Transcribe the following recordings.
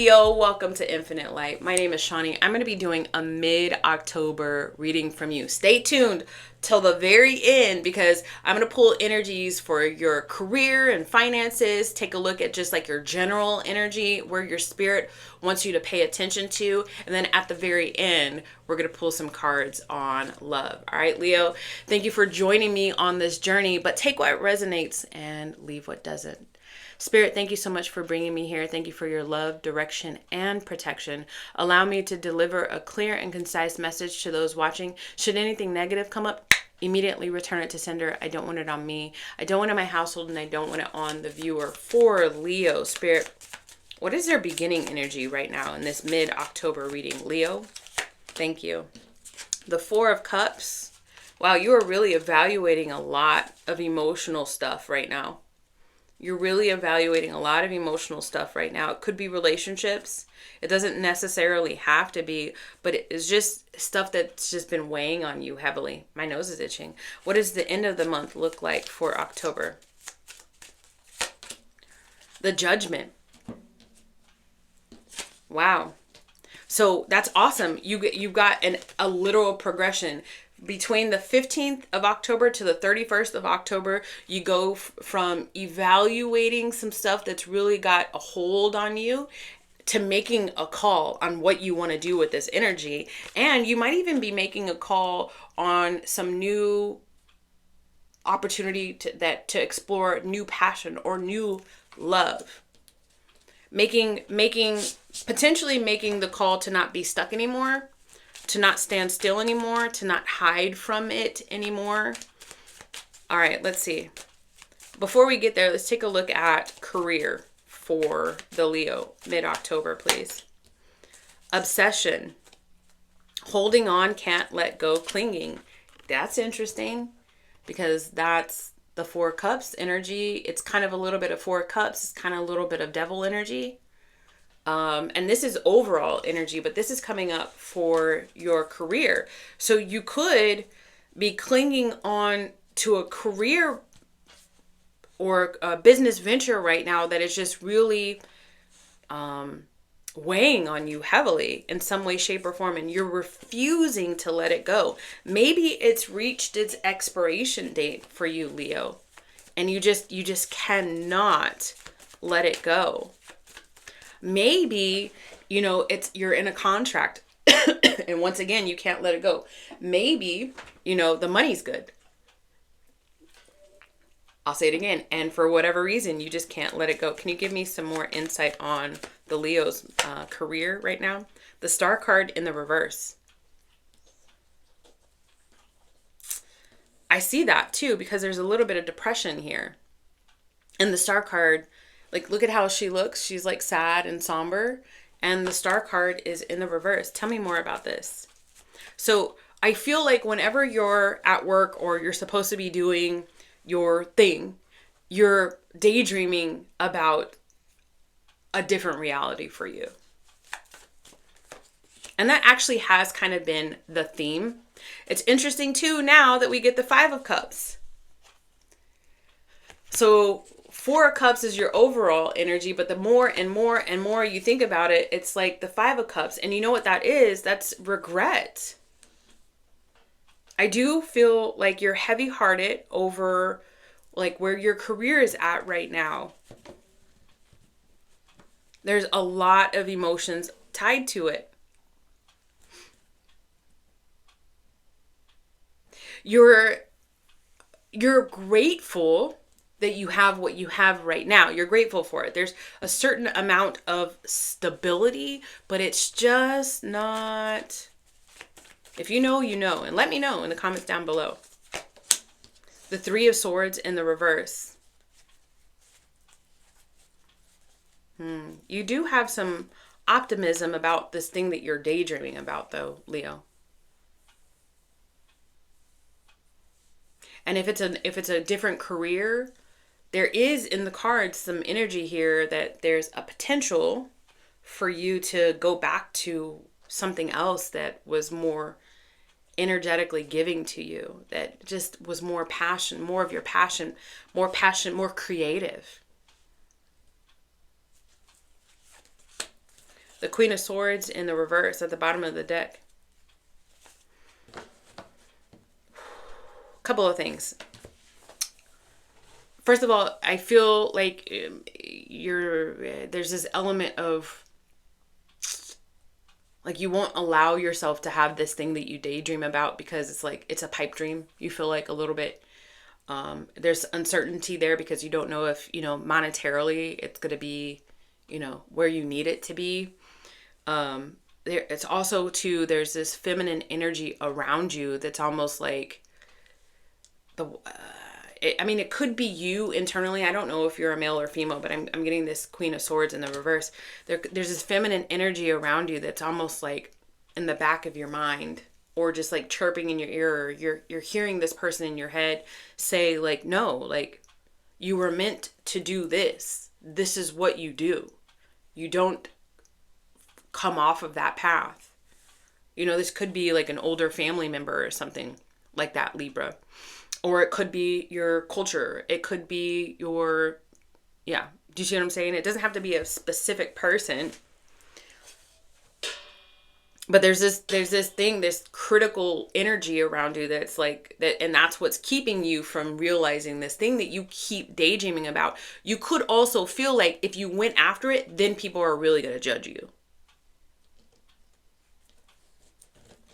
Leo, welcome to Infinite Light. My name is Shawnee. I'm going to be doing a mid-October reading from you. Stay tuned till the very end because I'm going to pull energies for your career and finances. Take a look at just like your general energy, where your spirit wants you to pay attention to. And then at the very end, we're going to pull some cards on love. All right, Leo, thank you for joining me on this journey, but take what resonates and leave what doesn't. Spirit, thank you so much for bringing me here. Thank you for your love, direction, and protection. Allow me to deliver a clear and concise message to those watching. Should anything negative come up, immediately return it to sender. I don't want it on me. I don't want it in my household, and I don't want it on the viewer. For Leo, Spirit, what is their beginning energy right now in this mid-October reading? Leo, thank you. The Four of Cups. Wow, you are really evaluating a lot of emotional stuff right now. You're really evaluating a lot of emotional stuff right now. It could be relationships. It doesn't necessarily have to be, but it's just stuff that's just been weighing on you heavily. My nose is itching. What does the end of the month look like for October? The Judgment. Wow. So that's awesome. You've got a literal progression. Between the 15th of October to the 31st of October, you go from evaluating some stuff that's really got a hold on you to making a call on what you want to do with this energy. And you might even be making a call on some new opportunity to explore new passion or new love. Potentially making the call to not be stuck anymore, to not stand still anymore, to not hide from it anymore. All right, let's see. Before we get there, let's take a look at career for the Leo, mid-October, please. Obsession. Holding on, can't let go, clinging. That's interesting because that's the Four Cups energy. It's kind of a little bit of Four Cups. It's kind of a little bit of devil energy. And this is overall energy, but this is coming up for your career. So you could be clinging on to a career or a business venture right now that is just really weighing on you heavily in some way, shape, or form, and you're refusing to let it go. Maybe it's reached its expiration date for you, Leo, and you just cannot let it go. Maybe, you're in a contract and once again, you can't let it go. Maybe, the money's good. I'll say it again. And for whatever reason, you just can't let it go. Can you give me some more insight on the Leo's career right now? The Star card in the reverse. I see that too, because there's a little bit of depression here. And the Star card, like, look at how she looks. She's like sad and somber. And the Star card is in the reverse. Tell me more about this. So I feel like whenever you're at work or you're supposed to be doing your thing, you're daydreaming about a different reality for you. And that actually has kind of been the theme. It's interesting too now that we get the Five of Cups. So Four of Cups is your overall energy, but the more and more and more you think about it, it's like the Five of Cups. And you know what that is? That's regret. I do feel like you're heavy-hearted over like where your career is at right now. There's a lot of emotions tied to it. You're grateful that you have what you have right now. You're grateful for it. There's a certain amount of stability, but it's just not. If you know, you know. And let me know in the comments down below. The Three of Swords in the reverse. You do have some optimism about this thing that you're daydreaming about, though, Leo. And if it's a different career, there is in the cards some energy here that there's a potential for you to go back to something else that was more energetically giving to you, that just was more passion, more of your passion, more creative. The Queen of Swords in the reverse at the bottom of the deck. Couple of things. First of all, I feel like there's this element of like you won't allow yourself to have this thing that you daydream about because it's like it's a pipe dream. You feel like a little bit there's uncertainty there because you don't know if, monetarily it's going to be, where you need it to be. It's also too, there's this feminine energy around you that's almost like it could be you internally. I don't know if you're a male or female, but I'm getting this Queen of Swords in the reverse. There's this feminine energy around you that's almost like in the back of your mind, or just like chirping in your ear, or you're hearing this person in your head say like, no, like you were meant to do this. This is what you do. You don't come off of that path. This could be like an older family member or something like that, Libra. Or it could be your culture. It could be do you see what I'm saying? It doesn't have to be a specific person. But there's this critical energy around you that's like that, and that's what's keeping you from realizing this thing that you keep daydreaming about. You could also feel like if you went after it, then people are really going to judge you.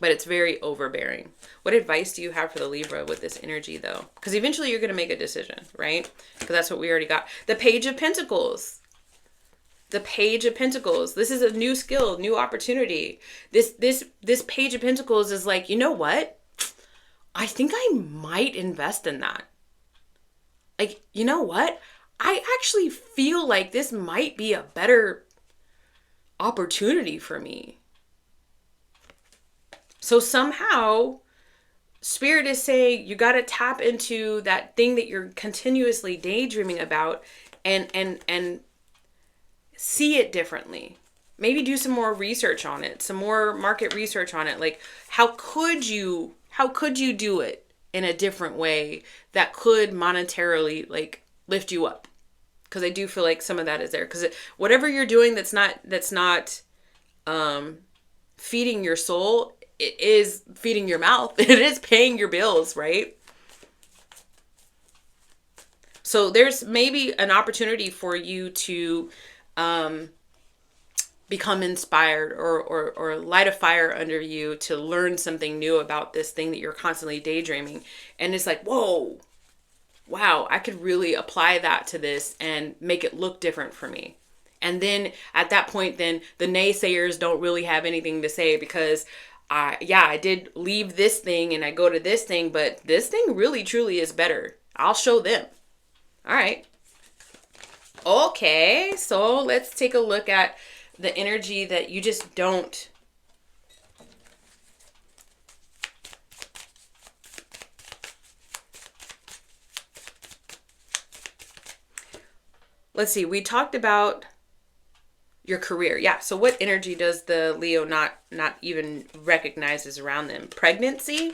But it's very overbearing. What advice do you have for the Libra with this energy, though? Because eventually you're going to make a decision, right? Because that's what we already got. The Page of Pentacles. The Page of Pentacles. This is a new skill, new opportunity. This Page of Pentacles is like, you know what? I think I might invest in that. Like, you know what? I actually feel like this might be a better opportunity for me. So somehow, Spirit is saying you got to tap into that thing that you're continuously daydreaming about and see it differently. Maybe do some more research on it, some more market research on it. Like, how could you do it in a different way that could monetarily like lift you up? Because I do feel like some of that is there. Because whatever you're doing that's not feeding your soul, it is feeding your mouth. It is paying your bills, right? So there's maybe an opportunity for you to become inspired or light a fire under you to learn something new about this thing that you're constantly daydreaming. And it's like, whoa, wow, I could really apply that to this and make it look different for me. And then at that point, then the naysayers don't really have anything to say because I did leave this thing and I go to this thing, but this thing really truly is better. I'll show them. All right. Okay, so let's take a look at the energy that you just don't. Let's see, we talked about your career. Yeah, so what energy does the Leo not even recognize is around them? Pregnancy?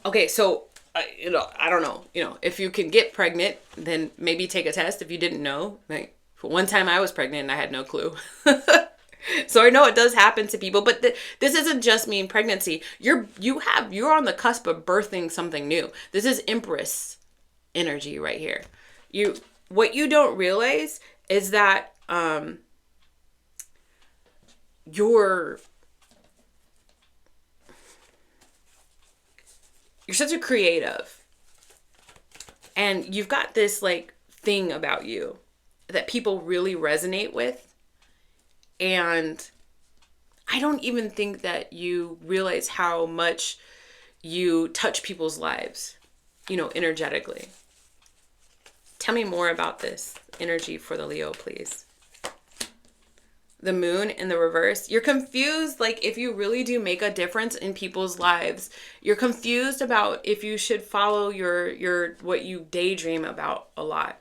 Okay, so I don't know. If you can get pregnant, then maybe take a test if you didn't know. Like, for one time I was pregnant and I had no clue. So I know it does happen to people, but this isn't just mean pregnancy. You're on the cusp of birthing something new. This is Empress energy right here. What you don't realize is that you're such a creative, and you've got this like thing about you that people really resonate with. And I don't even think that you realize how much you touch people's lives, energetically. Tell me more about this energy for the Leo, please. The Moon in the reverse. You're confused, like if you really do make a difference in people's lives. You're confused about if you should follow your what you daydream about a lot.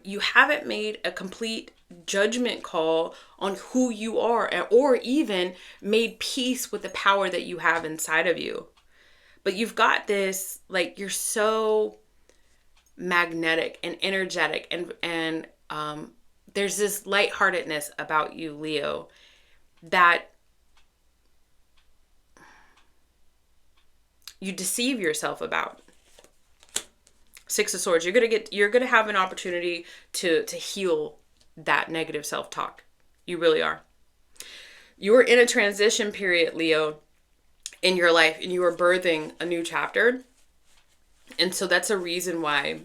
You haven't made a complete judgment call on who you are, or even made peace with the power that you have inside of you. But you've got this, like, you're so magnetic and energetic, and there's this lightheartedness about you, Leo, that you deceive yourself about. Six of Swords. You're gonna have an opportunity to heal that negative self-talk. You really are. You are in a transition period, Leo, in your life, and you are birthing a new chapter. And so that's a reason why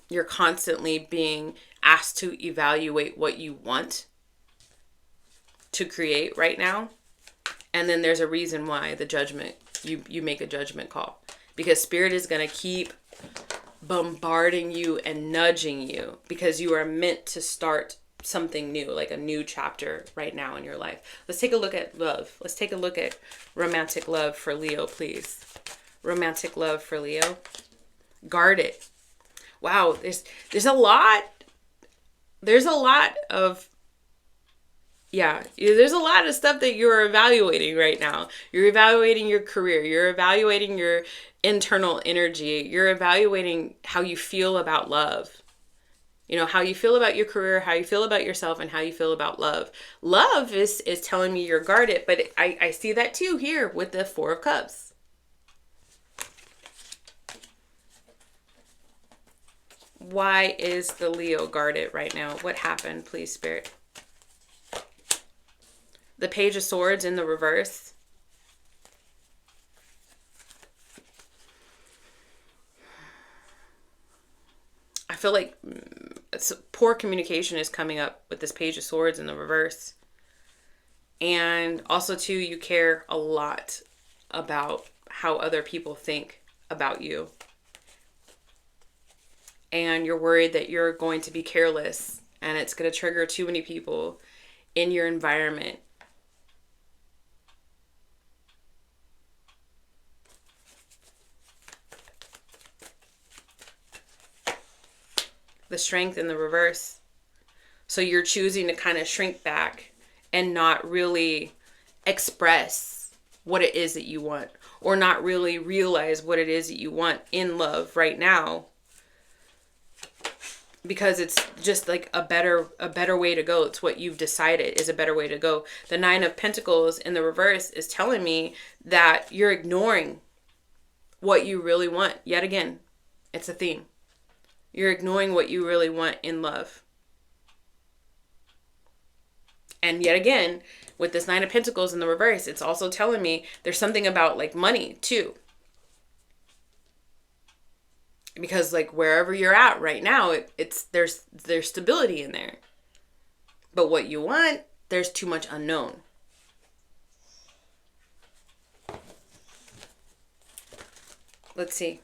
you're constantly being asked to evaluate what you want to create right now. And then there's a reason why the judgment, you make a judgment call, because Spirit is going to keep bombarding you and nudging you, because you are meant to start something new, like a new chapter right now in your life. Let's take a look at love. Let's take a look at romantic love for Leo, please. Romantic love for Leo. Guard it. Wow, there's a lot. There's a lot of there's a lot of stuff that you're evaluating right now. You're evaluating your career. You're evaluating your internal energy. You're evaluating how you feel about love. You know, how you feel about your career, how you feel about yourself, and how you feel about love. Love is telling me you're guarded, but I see that too here with the Four of Cups. Why is the Leo guarded right now? What happened, please, Spirit? The Page of Swords in the reverse. I feel like poor communication is coming up with this Page of Swords in the reverse. And also, too, you care a lot about how other people think about you. And you're worried that you're going to be careless and it's going to trigger too many people in your environment. The Strength in the reverse. So you're choosing to kind of shrink back and not really express what it is that you want, or not really realize what it is that you want in love right now, because it's just like a better way to go. It's what you've decided is a better way to go. The Nine of Pentacles in the reverse is telling me that you're ignoring what you really want. Yet again, it's a theme. You're ignoring what you really want in love. And yet again, with this Nine of Pentacles in the reverse, it's also telling me there's something about like money too. Because like wherever you're at right now, there's stability in there. But what you want, there's too much unknown. Let's see.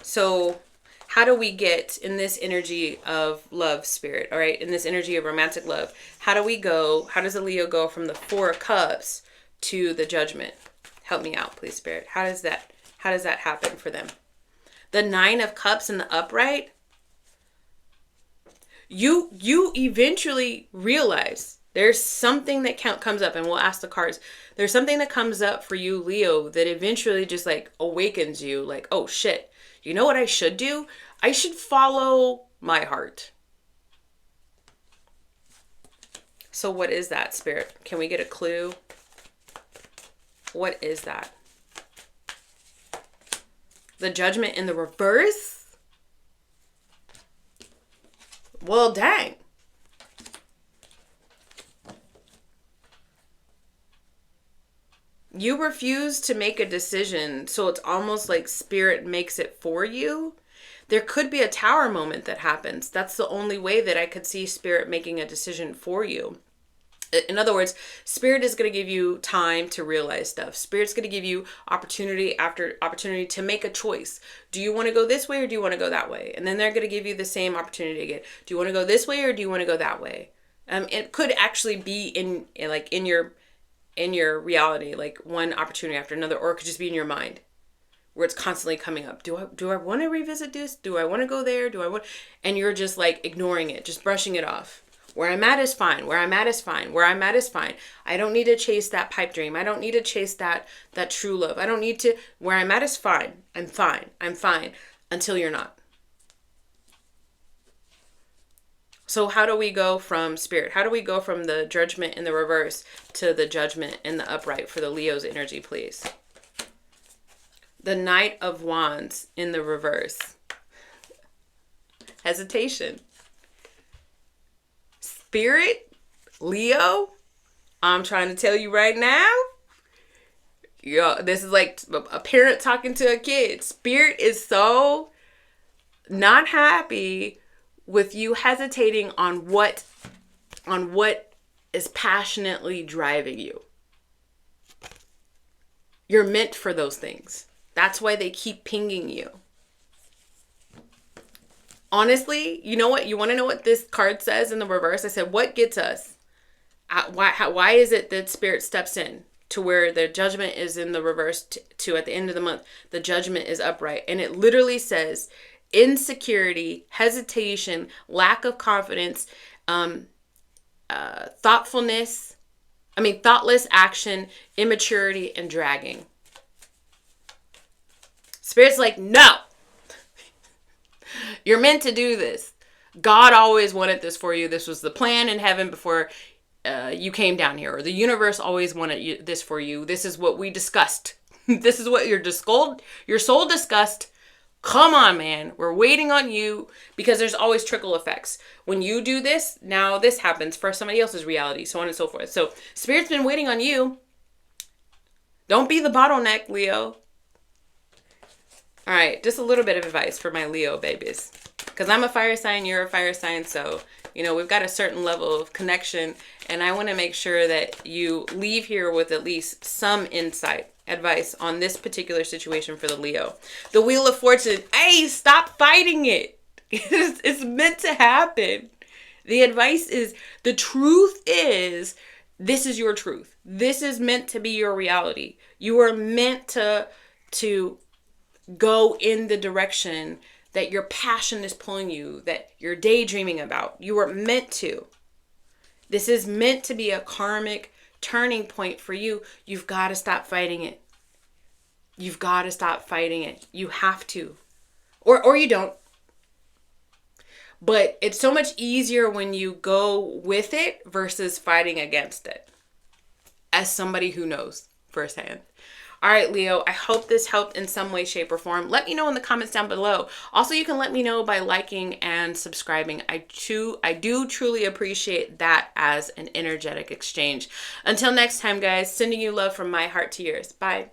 So how do we get in this energy of love, Spirit? All right. In this energy of romantic love, how does a Leo go from the Four of Cups to the Judgment? Help me out, please, Spirit. How does that happen for them? The Nine of Cups in the upright. You eventually realize there's something that comes up, and we'll ask the cards. There's something that comes up for you, Leo, that eventually just like awakens you, like, oh shit, you know what I should do? I should follow my heart. So what is that, Spirit? Can we get a clue? What is that? The Judgment in the reverse? Well, dang. You refuse to make a decision, so it's almost like Spirit makes it for you. There could be a Tower moment that happens. That's the only way that I could see Spirit making a decision for you. In other words, Spirit is going to give you time to realize stuff. Spirit's going to give you opportunity after opportunity to make a choice. Do you want to go this way or do you want to go that way? And then they're going to give you the same opportunity again. Do you want to go this way or do you want to go that way? It could actually be in your reality, like one opportunity after another, or it could just be in your mind where it's constantly coming up. Do I want to revisit this? Do I want to go there? And you're just like ignoring it, just brushing it off. Where I'm at is fine. Where I'm at is fine. Where I'm at is fine. I don't need to chase that pipe dream. I don't need to chase that true love. I don't need to. Where I'm at is fine. I'm fine. I'm fine. Until you're not. So how do we go from Spirit? How do we go from the Judgment in the reverse to the Judgment in the upright for the Leo's energy, please? The Knight of Wands in the reverse. Hesitation. Spirit, Leo, I'm trying to tell you right now, this is like a parent talking to a kid. Spirit is so not happy with you hesitating on what is passionately driving you. You're meant for those things. That's why they keep pinging you. Honestly, you know what? You want to know what this card says in the reverse? I said, what gets us? Why is it that Spirit steps in to where the Judgment is in the reverse to at the end of the month, the Judgment is upright? And it literally says insecurity, hesitation, lack of confidence, thoughtless action, immaturity, and dragging. Spirit's like, no, you're meant to do this. God always wanted this for you. This was the plan in heaven before you came down here, or the universe always wanted this for you. This is what we discussed. This is what your soul discussed. Come on, man. We're waiting on you, because there's always trickle effects. When you do this, now this happens for somebody else's reality, so on and so forth. So Spirit's been waiting on you. Don't be the bottleneck, Leo. All right, just a little bit of advice for my Leo babies. Because I'm a fire sign, you're a fire sign, so, we've got a certain level of connection, and I want to make sure that you leave here with at least some insight, advice on this particular situation for the Leo. The Wheel of Fortune. Hey, stop fighting it. It's meant to happen. The advice is, the truth is, this is your truth. This is meant to be your reality. You are meant to go in the direction that your passion is pulling you, that you're daydreaming about. You are meant to. This is meant to be a karmic turning point for you. You've got to stop fighting it. You've got to stop fighting it. You have to. Or you don't. But it's so much easier when you go with it versus fighting against it. As somebody who knows firsthand. All right, Leo, I hope this helped in some way, shape, or form. Let me know in the comments down below. Also, you can let me know by liking and subscribing. I do truly appreciate that as an energetic exchange. Until next time, guys, sending you love from my heart to yours. Bye.